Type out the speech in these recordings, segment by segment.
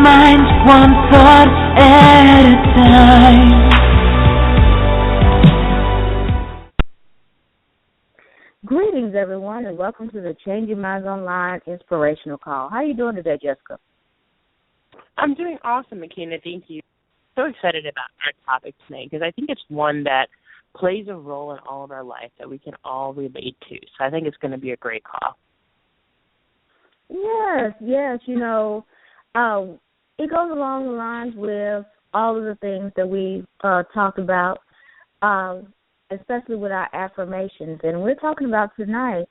mind one thought at a time. Greetings, everyone, and welcome to the Changing Minds Online Inspirational Call. How are you doing today, Jessica? I'm doing awesome, McKenna. Thank you. So excited about our topic today because I think it's one that plays a role in all of our life that we can all relate to. So I think it's going to be a great call. Yes. It goes along the lines with all of the things that we talked about, especially with our affirmations. And we're talking about tonight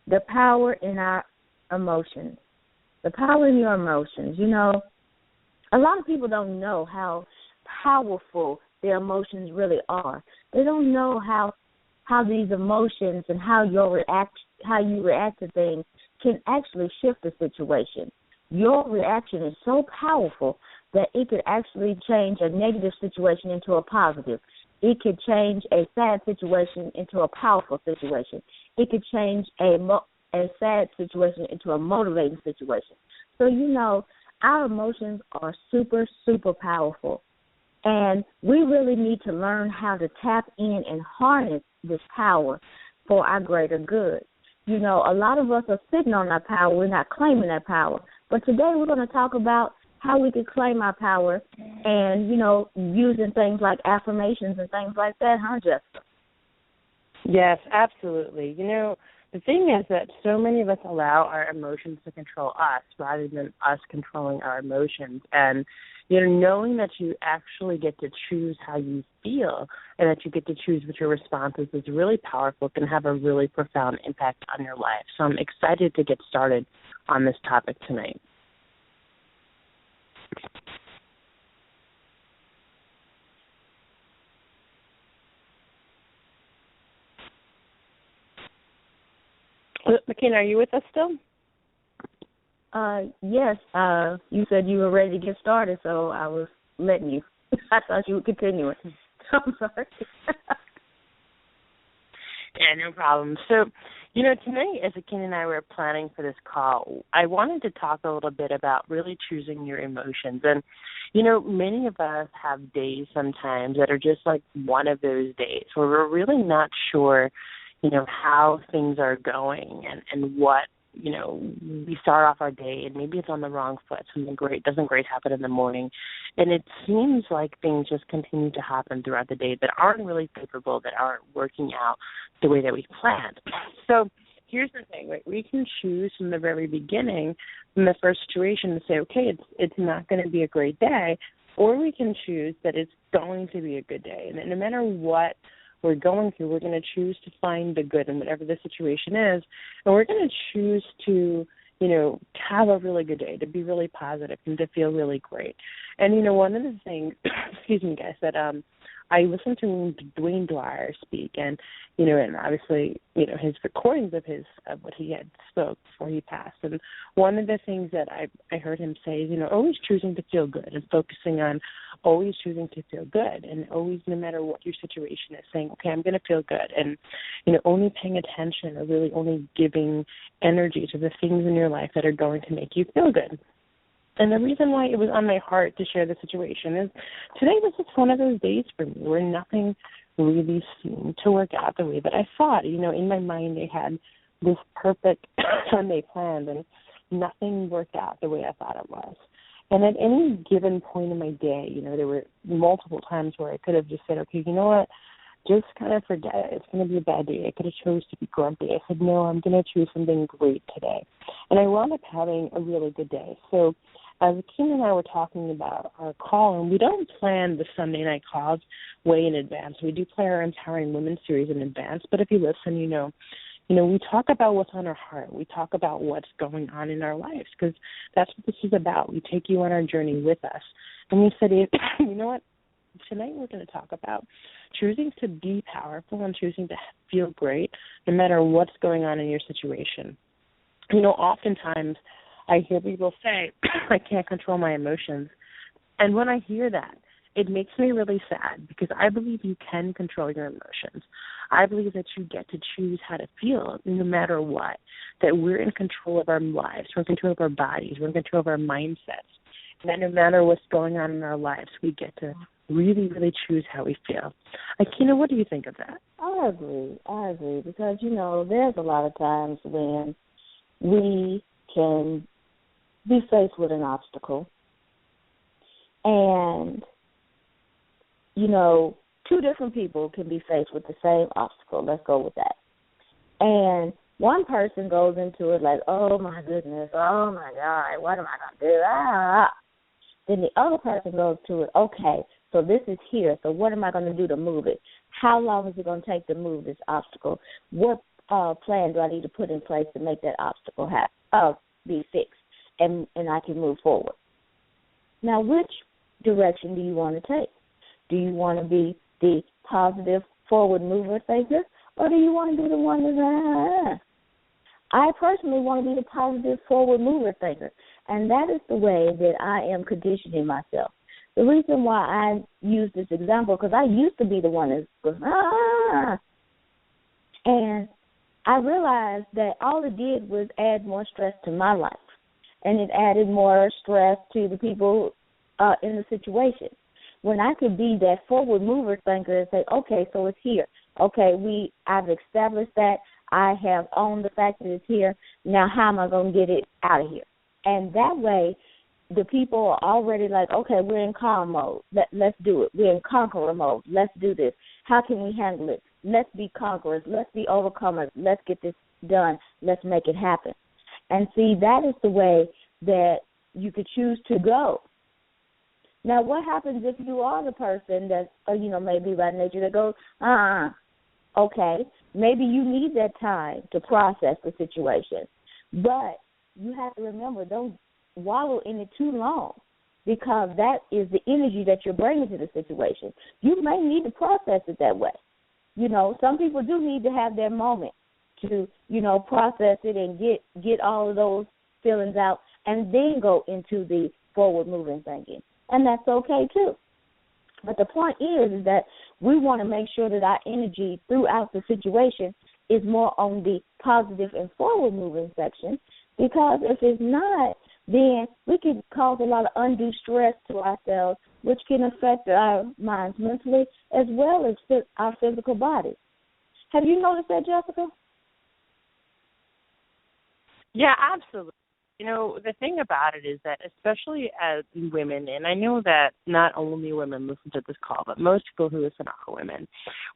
the power in our emotions. The power in your emotions. You know, a lot of people don't know how powerful their emotions really are. They don't know how these emotions and how you react to things can actually shift the situation. Your reaction is so powerful that it could actually change a negative situation into a positive. It could change a sad situation into a powerful situation. It could change a sad situation into a motivating situation. So, our emotions are super, super powerful. And we really need to learn how to tap in and harness this power for our greater good. A lot of us are sitting on our power. We're not claiming that power. But today we're going to talk about how we can claim our power and, using things like affirmations and things like that, huh, Jessica? Yes, absolutely. The thing is that so many of us allow our emotions to control us rather than us controlling our emotions. And, knowing that you actually get to choose how you feel and that you get to choose what your response is really powerful, can have a really profound impact on your life. So I'm excited to get started on this topic tonight. McKenna, are you with us still? Yes. You said you were ready to get started, so I was letting you. I thought you would continue it. I'm sorry. Yeah, no problem. So, tonight as Ken and I were planning for this call, I wanted to talk a little bit about really choosing your emotions. And, many of us have days sometimes that are just like one of those days where we're really not sure, how things are going and what, we start off our day and maybe it's on the wrong foot. Something doesn't great happen in the morning. And it seems like things just continue to happen throughout the day that aren't really favorable, that aren't working out the way that we planned. So here's the thing, right? We can choose from the very beginning, from the first situation, to say, okay, it's not going to be a great day, or we can choose that it's going to be a good day. And no matter what we're going through, we're going to choose to find the good in whatever the situation is, and we're going to choose to, have a really good day, to be really positive and to feel really great. And, one of the things, excuse me, guys, that I listened to Dwayne Dwyer speak, and and obviously his recordings of what he had spoke before he passed. And one of the things that I heard him say is always choosing to feel good and focusing on always choosing to feel good, and always, no matter what your situation is, saying, okay, I'm going to feel good, and only paying attention or really only giving energy to the things in your life that are going to make you feel good. And the reason why it was on my heart to share the situation is today was just one of those days for me where nothing really seemed to work out the way that I thought. In my mind I had this perfect Sunday planned, and nothing worked out the way I thought it was. And at any given point in my day, there were multiple times where I could have just said, okay, you know what, just kind of forget it. It's going to be a bad day. I could have chose to be grumpy. I said, no, I'm going to choose something great today. And I wound up having a really good day. So as Kim and I were talking about our call, and we don't plan the Sunday night calls way in advance. We do play our Empowering Women series in advance, but if you listen, we talk about what's on our heart. We talk about what's going on in our lives, because that's what this is about. We take you on our journey with us. And we said, you know what, tonight we're going to talk about choosing to be powerful and choosing to feel great no matter what's going on in your situation. Oftentimes I hear people say, I can't control my emotions. And when I hear that, it makes me really sad, because I believe you can control your emotions. I believe that you get to choose how to feel no matter what, that we're in control of our lives, we're in control of our bodies, we're in control of our mindsets. that no matter what's going on in our lives, we get to really, really choose how we feel. Akina, what do you think of that? I agree because, there's a lot of times when we can be faced with an obstacle and, two different people can be faced with the same obstacle. Let's go with that. And one person goes into it like, oh, my goodness, oh, my God, what am I going to do? Then the other person goes to it, okay, so this is here, so what am I going to do to move it? How long is it going to take to move this obstacle? What plan do I need to put in place to make that obstacle be fixed and I can move forward? Now, which direction do you want to take? Do you want to be the positive forward mover thinker, or do you want to be the one that's I personally want to be the positive forward mover thinker, and that is the way that I am conditioning myself. The reason why I use this example, because I used to be the one that goes, and I realized that all it did was add more stress to my life, and it added more stress to the people in the situation. When I could be that forward mover thinker and say, okay, so it's here. Okay, I've established that. I have owned the fact that it's here. Now how am I going to get it out of here? And that way, the people are already like, okay, we're in calm mode. Let's do it. We're in conqueror mode. Let's do this. How can we handle it? Let's be conquerors. Let's be overcomers. Let's get this done. Let's make it happen. And see, that is the way that you could choose to go. Now, what happens if you are the person that, maybe by nature that goes, okay, maybe you need that time to process the situation. But you have to remember, don't wallow in it too long, because that is the energy that you're bringing to the situation. You may need to process it that way. Some people do need to have their moment to, process it and get all of those feelings out and then go into the forward moving thinking. And that's okay too. But the point is that we want to make sure that our energy throughout the situation is more on the positive and forward moving section, because if it's not, then we can cause a lot of undue stress to ourselves, which can affect our minds mentally as well as our physical bodies. Have you noticed that, Jessica? Yeah, absolutely. The thing about it is that, especially as women, and I know that not only women listen to this call, but most people who listen are women,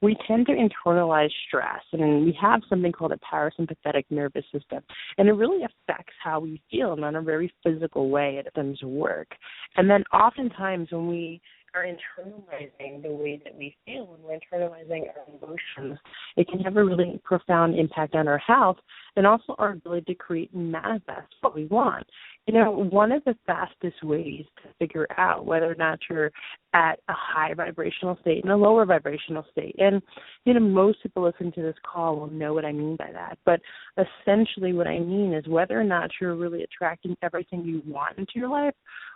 we tend to internalize stress, and we have something called a parasympathetic nervous system, and it really affects how we feel, and in a very physical way it tends to work. And then oftentimes when we are internalizing the way that we feel, when we're internalizing our emotions, it can have a really profound impact on our health and also our ability to create and manifest what we want. One of the fastest ways to figure out whether or not you're at a high vibrational state and a lower vibrational state, and, most people listening to this call will know what I mean by that, but essentially what I mean is whether or not you're really attracting everything you want into your life,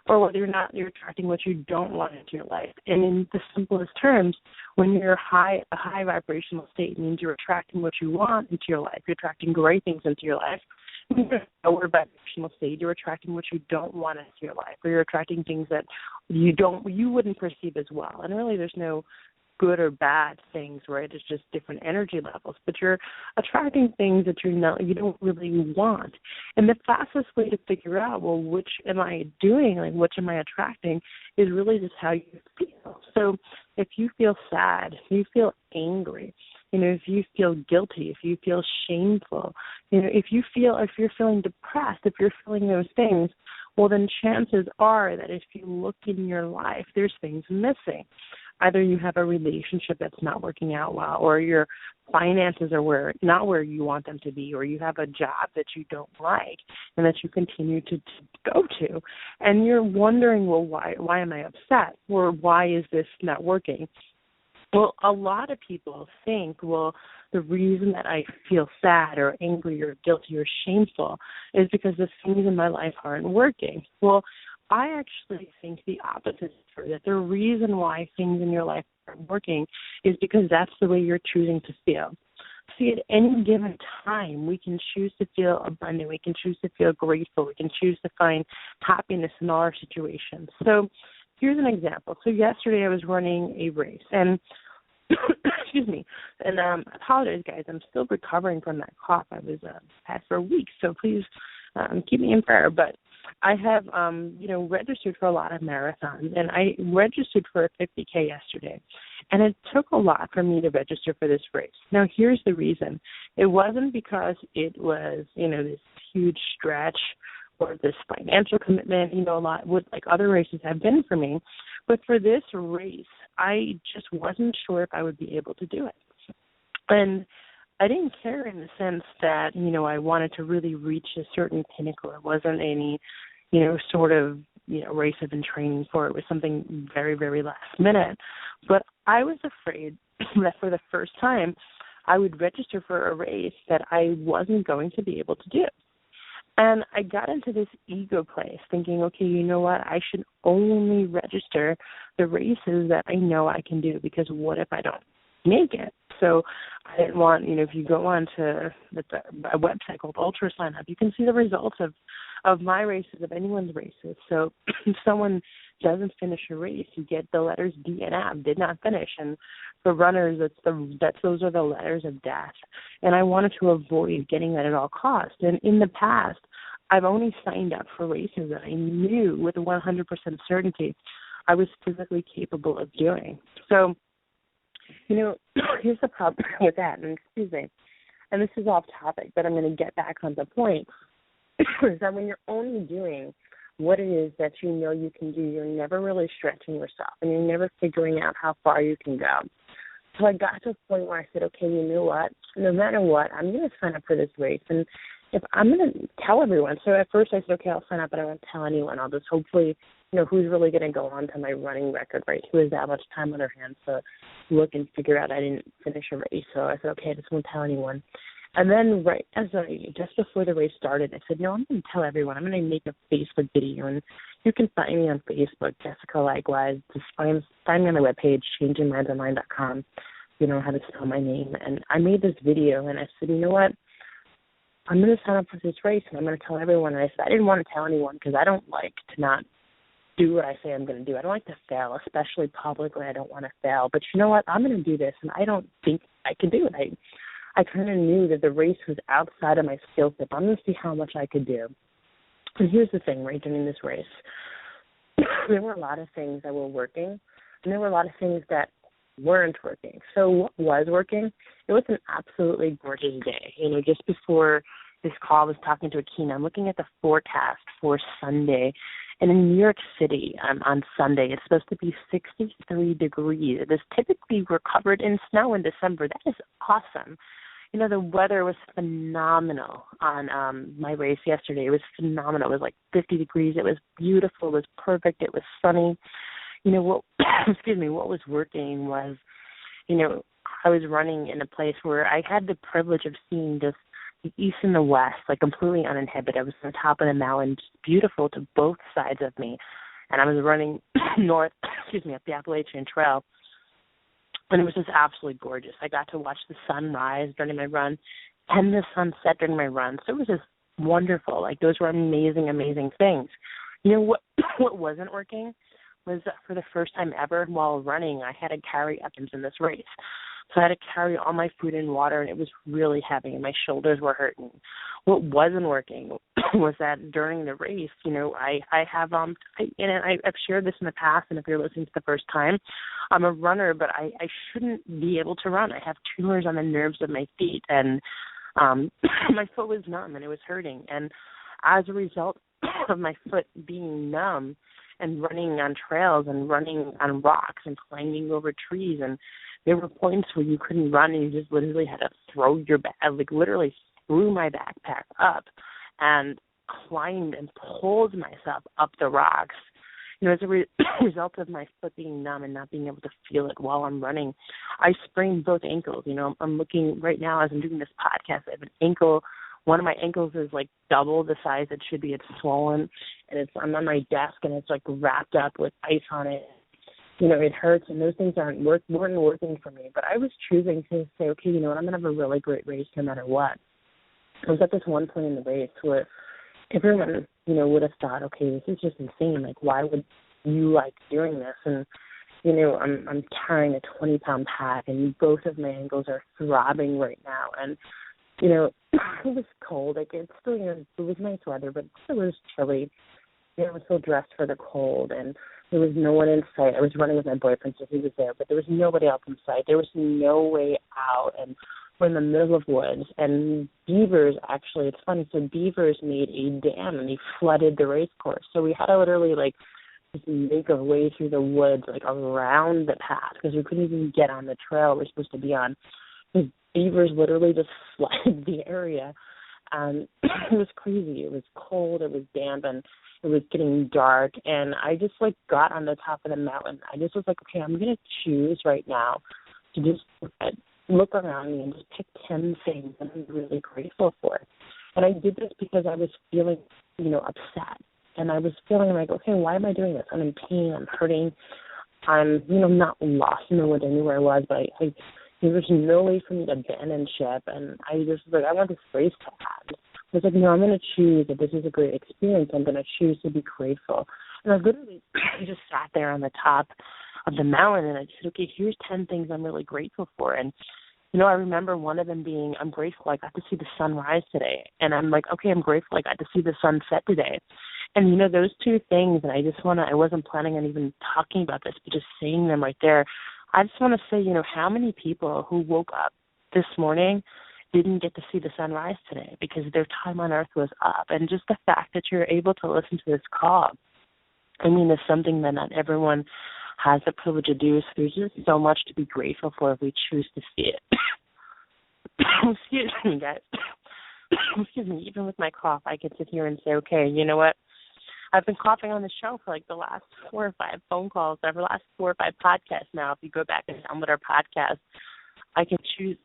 or whether or not you're attracting what you don't want into your life. And in the simplest terms, when you're a high vibrational state, it means you're attracting what you want into your life. You're attracting great things into your life. When you're in a lower vibrational state, you're attracting what you don't want into your life, or you're attracting things that you wouldn't perceive as well. And really, there's no good or bad things, right? It's just different energy levels. But you're attracting things that you don't really want. And the fastest way to figure out, well, which am I doing, like which am I attracting, is really just how you feel. So if you feel sad, if you feel angry, if you feel guilty, if you feel shameful, if you're feeling depressed, if you're feeling those things, well, then chances are that if you look in your life, there's things missing. Either you have a relationship that's not working out well, or your finances are not where you want them to be, or you have a job that you don't like and that you continue to go to. And you're wondering, well, why am I upset? Or why is this not working? Well, a lot of people think, well, the reason that I feel sad or angry or guilty or shameful is because the things in my life aren't working. Well, I actually think the opposite is true, that the reason why things in your life aren't working is because that's the way you're choosing to feel. See, at any given time, we can choose to feel abundant. We can choose to feel grateful. We can choose to find happiness in all our situations. So here's an example. So yesterday I was running a race, and excuse me, and I apologize, guys. I'm still recovering from that cough. I was had for a week, so please keep me in prayer. But I have, registered for a lot of marathons, and I registered for a 50K yesterday, and it took a lot for me to register for this race. Now, here's the reason. It wasn't because it was, this huge stretch or this financial commitment, a lot with like other races have been for me, but for this race, I just wasn't sure if I would be able to do it. And I didn't care in the sense that, I wanted to really reach a certain pinnacle. It wasn't any, sort of, race I've been training for. It was something very, very last minute. But I was afraid that for the first time, I would register for a race that I wasn't going to be able to do. And I got into this ego place thinking, okay, you know what? I should only register the races that I know I can do, because what if I don't make it? So I didn't want, if you go on to a website called Ultra Sign Up, you can see the results of my races, of anyone's races. So if someone doesn't finish a race, you get the letters DNF, did not finish. And for runners, those are the letters of death. And I wanted to avoid getting that at all costs. And in the past, I've only signed up for races that I knew with 100% certainty I was physically capable of doing. So, here's the problem with that, and excuse me, and this is off topic, but I'm going to get back on the point, is that when you're only doing what it is that you know you can do, you're never really stretching yourself, and you're never figuring out how far you can go. So I got to a point where I said, okay, you know what, no matter what, I'm going to sign up for this race, and if I'm going to tell everyone. So at first I said, okay, I'll sign up, but I won't tell anyone. I'll just hopefully, who's really going to go on to my running record, right? Who has that much time on their hands to look and figure out I didn't finish a race. So I said, okay, I just won't tell anyone. And then just before the race started, I said, no, I'm going to tell everyone. I'm going to make a Facebook video, and you can find me on Facebook, Jessica likewise. Just find me on my webpage, changingmindsonline.com. You know how to spell my name. And I made this video, and I said, you know what? I'm going to sign up for this race, and I'm going to tell everyone. And I said, I didn't want to tell anyone because I don't like to not do what I say I'm going to do. I don't like to fail, especially publicly. I don't want to fail. But you know what? I'm going to do this, and I don't think I can do it. I kind of knew that the race was outside of my skill set. I'm going to see how much I could do. And here's the thing, right, during this race, there were a lot of things that were working, and there were a lot of things that weren't working. So what was working? It was an absolutely gorgeous day. Just before this call, I was talking to Akina. I'm looking at the forecast for Sunday. And in New York City on Sunday, it's supposed to be 63 degrees. Typically, we're covered in snow in December. That is awesome. The weather was phenomenal on my race yesterday. It was phenomenal. It was like 50 degrees. It was beautiful. It was perfect. It was sunny. What was working was, I was running in a place where I had the privilege of seeing just the east and the west, like completely uninhibited. I was on top of the mountain, just beautiful to both sides of me. And I was running north, up the Appalachian Trail. And it was just absolutely gorgeous. I got to watch the sun rise during my run and the sun set during my run. So it was just wonderful. Like, those were amazing, amazing things. What wasn't working was that for the first time ever while running, I had to carry items in this race. So I had to carry all my food and water, and it was really heavy, and my shoulders were hurting. What wasn't working was that during the race, I've shared this in the past, and if you're listening to the first time, I'm a runner, but I shouldn't be able to run. I have tumors on the nerves of my feet, and my foot was numb, and it was hurting. And as a result of my foot being numb and running on trails and running on rocks and climbing over trees, and there were points where you couldn't run and you just literally had to throw your bag, literally threw my backpack up and climbed and pulled myself up the rocks. As a result of my foot being numb and not being able to feel it while I'm running, I sprained both ankles. I'm looking right now as I'm doing this podcast, I have an ankle. One of my ankles is like double the size it should be. It's swollen, and I'm on my desk, and it's like wrapped up with ice on it. it hurts and those things weren't working for me. But I was choosing to say, okay, you know what, I'm going to have a really great race no matter what. I was at this one point in the race where everyone, would have thought, okay, this is just insane. Like, why would you like doing this? And, I'm carrying a 20-pound pack and both of my ankles are throbbing right now. And, it was cold. Like, it's still, it was nice weather, but it was chilly. I was still dressed for the cold, and there was no one in sight. I was running with my boyfriend, so he was there, but there was nobody else in sight. There was no way out, and we're in the middle of woods. And beavers, actually, it's funny, so beavers made a dam, and they flooded the race course. So we had to literally, just make our way through the woods, around the path, because we couldn't even get on the trail we're supposed to be on. The beavers literally just flooded the area. It was crazy. It was cold. It was damp, and it was getting dark. And I just, got on the top of the mountain. I just was like, okay, I'm going to choose right now to just look around me and just pick 10 things that I'm really grateful for. And I did this because I was feeling, upset. And I was feeling like, okay, why am I doing this? I'm in pain. I'm hurting. I'm, not lost in the woods. I knew where I was, but there was no way for me to abandon ship. And I just was like, I want this race to end. I was like, no, I'm going to choose that this is a great experience. I'm going to choose to be grateful. And I literally just sat there on the top of the mountain, and I said, okay, here's 10 things I'm really grateful for. And, I remember one of them being, I'm grateful I got to see the sun rise today. And I'm like, okay, I'm grateful I got to see the sun set today. And, those two things, and I wasn't planning on even talking about this, but just saying them right there, I just want to say, how many people who woke up this morning didn't get to see the sunrise today because their time on earth was up. And just the fact that you're able to listen to this call, is something that not everyone has the privilege to do. So there's just so much to be grateful for if we choose to see it. Excuse me, guys. Excuse me. Even with my cough, I can sit here and say, okay, you know what? I've been coughing on the show for the last 4 or 5 phone calls, or the last 4 or 5 podcasts now. If you go back and download our podcast, I can choose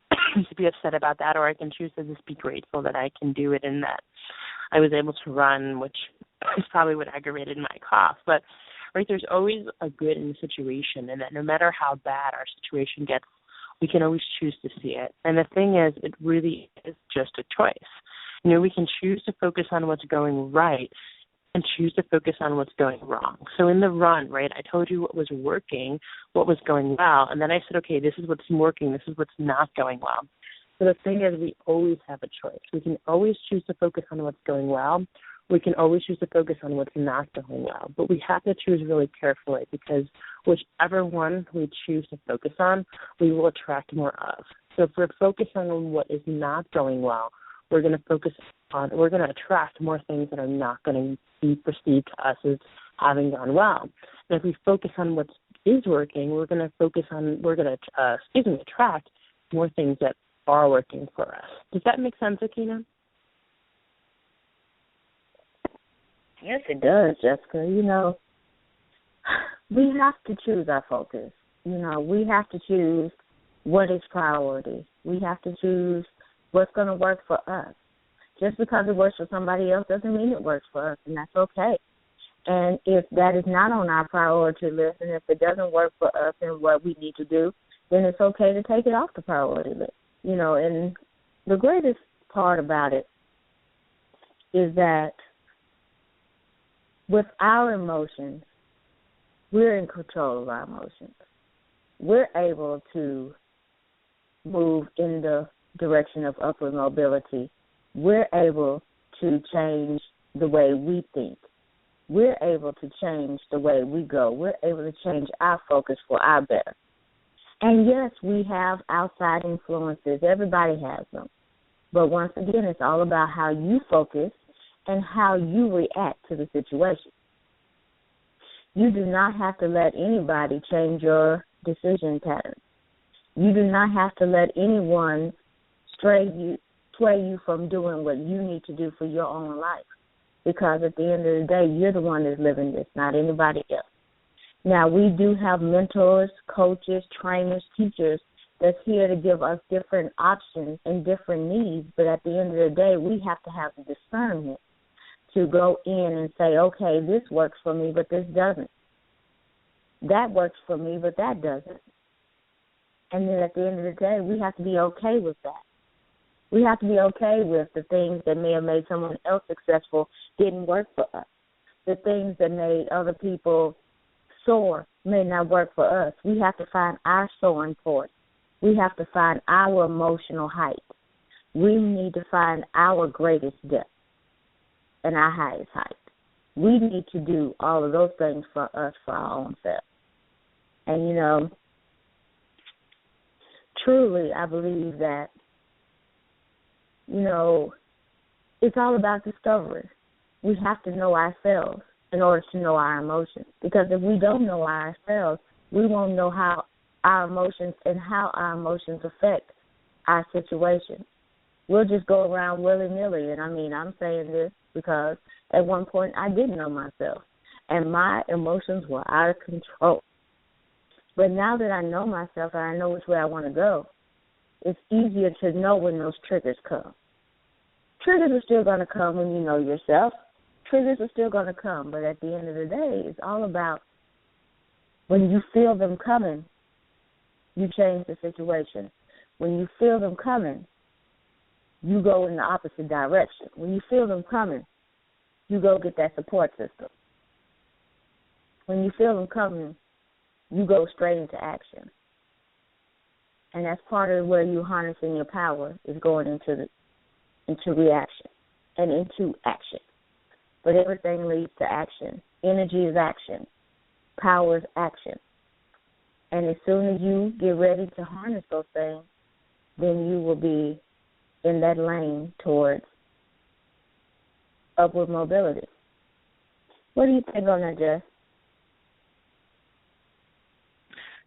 to be upset about that, or I can choose to just be grateful that I can do it and that I was able to run, which is probably what aggravated my cough. But there's always a good in the situation, and that no matter how bad our situation gets, we can always choose to see it. And the thing is, it really is just a choice. We can choose to focus on what's going right and choose to focus on what's going wrong. So in the run, I told you what was working, what was going well, and then I said, okay, this is what's working, this is what's not going well. So the thing is, we always have a choice. We can always choose to focus on what's going well. We can always choose to focus on what's not going well. But we have to choose really carefully, because whichever one we choose to focus on, we will attract more of. So if we're focusing on what is not going well, we're going to attract more things that are not going to be perceived to us as having gone well. And if we focus on what is working, we're going to attract more things that are working for us. Does that make sense, Akina? Yes, it does, Jessica. We have to choose our focus. We have to choose what is priority. We have to choose what's going to work for us. Just because it works for somebody else doesn't mean it works for us, and that's okay. And if that is not on our priority list, and if it doesn't work for us and what we need to do, then it's okay to take it off the priority list. And the greatest part about it is that with our emotions, we're in control of our emotions. We're able to move in the direction of upward mobility. We're able to change the way we think. We're able to change the way we go. We're able to change our focus for our better. And yes, we have outside influences. Everybody has them. But once again, it's all about how you focus and how you react to the situation. You do not have to let anybody change your decision pattern. You do not have to let anyone sway you from doing what you need to do for your own life. Because at the end of the day, you're the one that's living this, not anybody else. Now, we do have mentors, coaches, trainers, teachers that's here to give us different options and different needs. But at the end of the day, we have to have the discernment to go in and say, okay, this works for me, but this doesn't. that works for me, but that doesn't. And then at the end of the day, we have to be okay with that. We have to be okay with the things that may have made someone else successful didn't work for us. The things that made other people soar may not work for us. We have to find our soaring point. We have to find our emotional height. We need to find our greatest depth and our highest height. We need to do all of those things for us, for our own self. And, you know, truly, I believe that, you know, it's all about discovery. We have to know ourselves in order to know our emotions. Because if we don't know ourselves, we won't know how our emotions and how our emotions affect our situation. We'll just go around willy-nilly. And, I mean, I'm saying this because at one point I didn't know myself. And my emotions were out of control. But now that I know myself and I know which way I want to go, it's easier to know when those triggers come. Triggers are still going to come when you know yourself. Triggers are still going to come. But at the end of the day, it's all about when you feel them coming, you change the situation. When you feel them coming, you go in the opposite direction. When you feel them coming, you go get that support system. When you feel them coming, you go straight into action. And that's part of where you harnessing your power is going into reaction and into action. But everything leads to action. Energy is action. Power is action. And as soon as you get ready to harness those things, then you will be in that lane towards upward mobility. What do you think on that, Jess?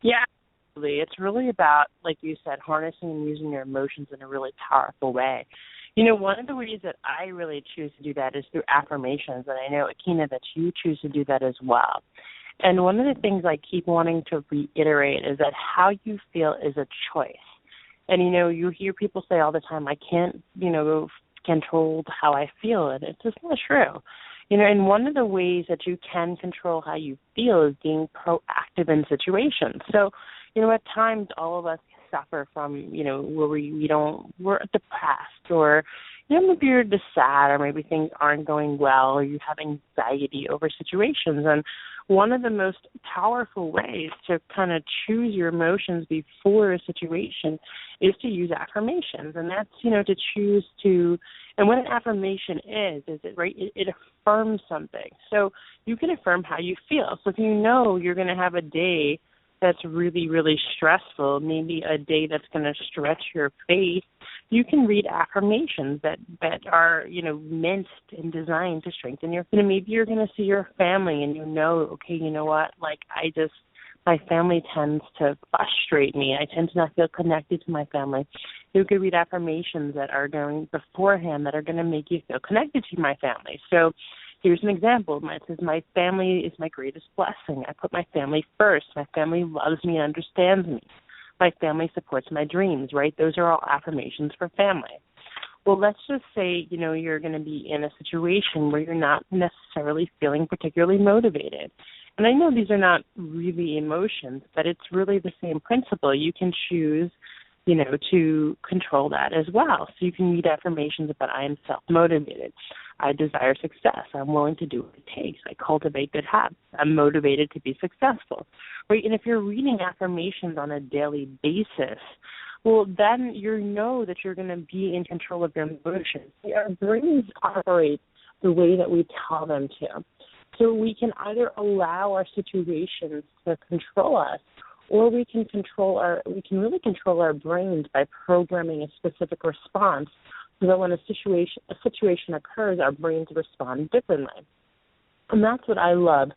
Yeah, absolutely. It's really about, like you said, harnessing and using your emotions in a really powerful way. You know, one of the ways that I really choose to do that is through affirmations, and I know, Akina, that you choose to do that as well. And one of the things I keep wanting to reiterate is that how you feel is a choice. And, you know, you hear people say all the time, I can't, you know, control how I feel, and it's just not true. You know, and one of the ways that you can control how you feel is being proactive in situations. So, you know, at times all of us suffer from, you know, where we're depressed, or, you know, maybe you're just sad, or maybe things aren't going well, or you have anxiety over situations. And one of the most powerful ways to kind of choose your emotions before a situation is to use affirmations. And that's, you know, to choose to, and what an affirmation is it, right, it affirms something. So you can affirm how you feel. So if you know you're going to have a day that's really, really stressful, maybe a day that's going to stretch your faith, you can read affirmations that are, you know, meant and designed to strengthen your, you know, maybe you're going to see your family and you know, okay, you know what, like my family tends to frustrate me. I tend to not feel connected to my family. You could read affirmations that are going beforehand that are going to make you feel connected to my family. So here's an example. It says, my family is my greatest blessing. I put my family first. My family loves me and understands me. My family supports my dreams, right? Those are all affirmations for family. Well, let's just say, you know, you're going to be in a situation where you're not necessarily feeling particularly motivated. And I know these are not really emotions, but it's really the same principle. You can choose, you know, to control that as well. So you can read affirmations about, I am self-motivated. I desire success. I'm willing to do what it takes. I cultivate good habits. I'm motivated to be successful. Right? And if you're reading affirmations on a daily basis, well, then you know that you're going to be in control of your emotions. Our brains operate the way that we tell them to. So we can either allow our situations to control us, or we can really control our brains by programming a specific response so that when a situation occurs, our brains respond differently. And that's what I love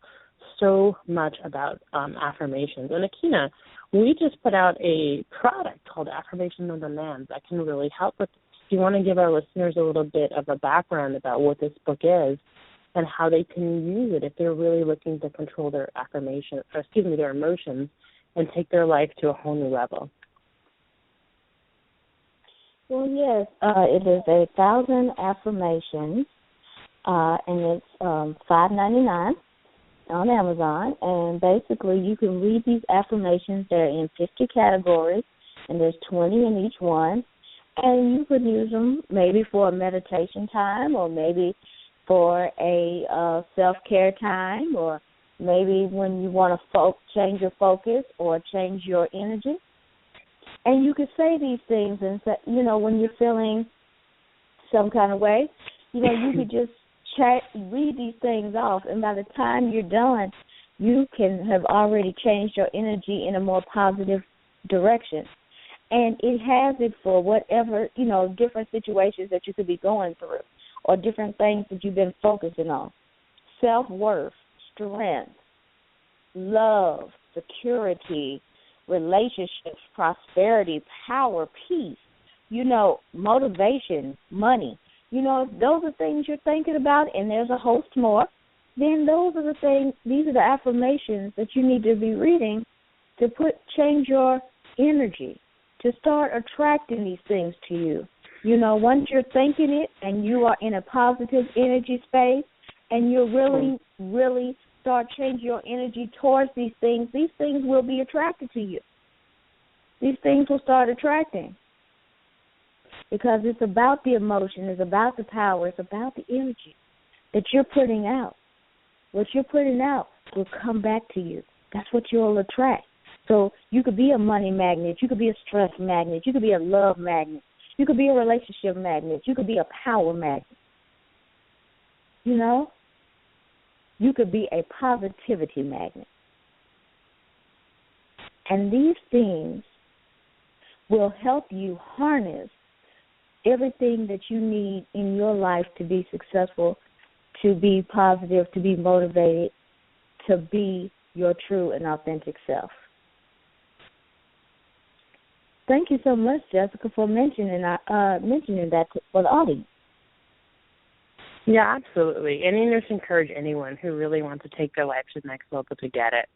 so much about affirmations. And Akina, we just put out a product called Affirmation on Demand that can really help with this. Do you want to give our listeners a little bit of a background about what this book is and how they can use it if they're really looking to control their their emotions and take their life to a whole new level? Well, yes, it is 1,000 affirmations, and it's $5.99. on Amazon, and basically you can read these affirmations. They're in 50 categories, and there's 20 in each one, and you could use them maybe for a meditation time, or maybe for a self-care time, or maybe when you want to change your focus or change your energy. And you could say these things, and say, when you're feeling some kind of way, you could just read these things off, and by the time you're done, you can have already changed your energy in a more positive direction. And it has it for whatever, different situations that you could be going through, or different things that you've been focusing on. Self-worth, strength, love, security, relationships, prosperity, power, peace, motivation, money. If those are things you're thinking about, and there's a host more, then those are the things, these are the affirmations that you need to be reading to change your energy, to start attracting these things to you. Once you're thinking it and you are in a positive energy space, and you really, really start changing your energy towards these things will be attracted to you. These things will start attracting. Because it's about the emotion, it's about the power, it's about the energy that you're putting out. What you're putting out will come back to you. That's what you'll attract. So you could be a money magnet, you could be a stress magnet, you could be a love magnet, you could be a relationship magnet, you could be a power magnet. You could be a positivity magnet. And these things will help you harness everything that you need in your life to be successful, to be positive, to be motivated, to be your true and authentic self. Thank you so much, Jessica, for mentioning that for the audience. Yeah, absolutely. And just encourage anyone who really wants to take their life to the next level to get it.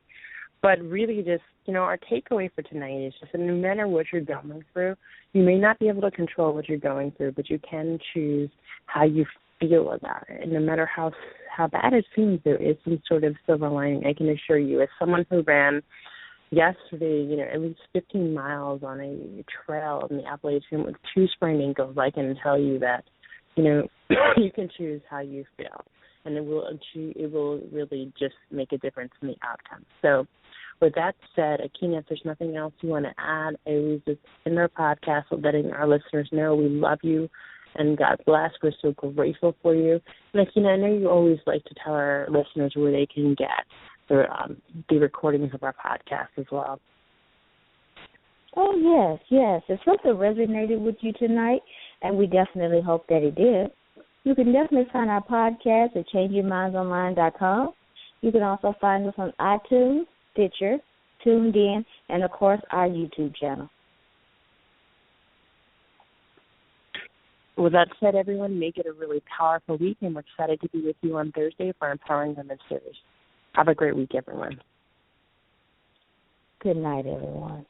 But really just, our takeaway for tonight is just that no matter what you're going through, you may not be able to control what you're going through, but you can choose how you feel about it. And no matter how bad it seems, there is some sort of silver lining, I can assure you. As someone who ran yesterday, at least 15 miles on a trail in the Appalachian with 2 sprained ankles, I can tell you that, you can choose how you feel. And it will really just make a difference in the outcome. So with that said, Akina, if there's nothing else you want to add, I was just in our podcast letting our listeners know we love you and God bless. We're so grateful for you. And Akina, I know you always like to tell our listeners where they can get the recordings of our podcast as well. Oh, yes. If something resonated with you tonight, and we definitely hope that it did, you can definitely find our podcast at ChangeYourMindsOnline.com. You can also find us on iTunes, Stitcher, Tuned In, and, of course, our YouTube channel. With that said, everyone, make it a really powerful week, and we're excited to be with you on Thursday for our Empowering Women series. Have a great week, everyone. Good night, everyone.